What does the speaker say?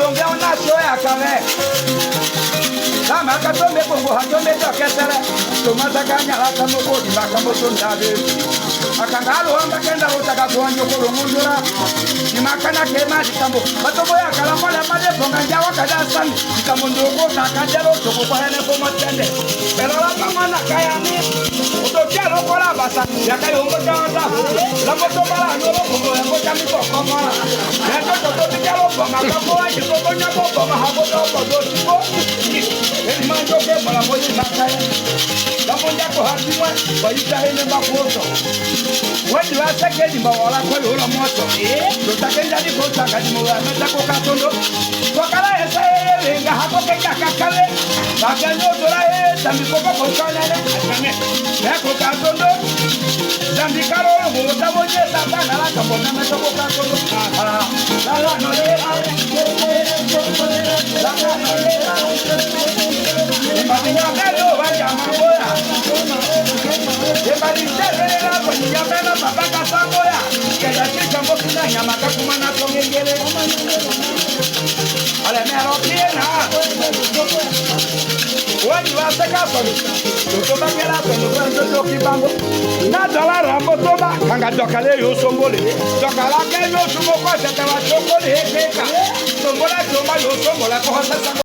ongea unacho ya kale. Kama katombe kongo hatombe tokesere. Tomata kanya hata mukodi bakamoto ndabe. Akangalo amba kenda utaka kuonjo kulungundura. Imakana kema dikambo. Batobo ya kala mole male ponga njawa kada sami. Dikambo ndoko takajelo toko kwa hene komo tende. Pero la kamana kaya ni. Utokelo kola basa. Yakai hongo jawanda. La moto bala nolo kongo yango jamiko komona. Yato toto tikelo ponga kapoa jiko nyako ponga haboto kodo tiko. Eli manjo ke mala moji makaya. Kamonja ko hatimwa bayita hene makoto. Wadi wasake di mawala ko yola moto. Tutakenda di kota kadi mwa meta ko katondo. Wakala esa yenga hapo kenya kakale. Bakanyo dola tambi ko ko kanale. Akame. Ko katondo. Tambi karo mo tamoje sabana la kabona meta ko katondo. La la no le. La no le. Mbadinya belo wanja maboya. Mbadinya belo wanja mena babaka saboya. Kaya kika mbokina nyama kakumana tongengele. Ale mero kiena. Wani waseka soni. Toba kera soni kwendo kibambo. Na dola rambo toba kanga dokale yo sombole. Dokala ke yo sumo kwa tete wa chokole heka. Sombola choma yo sombola kwa sasa.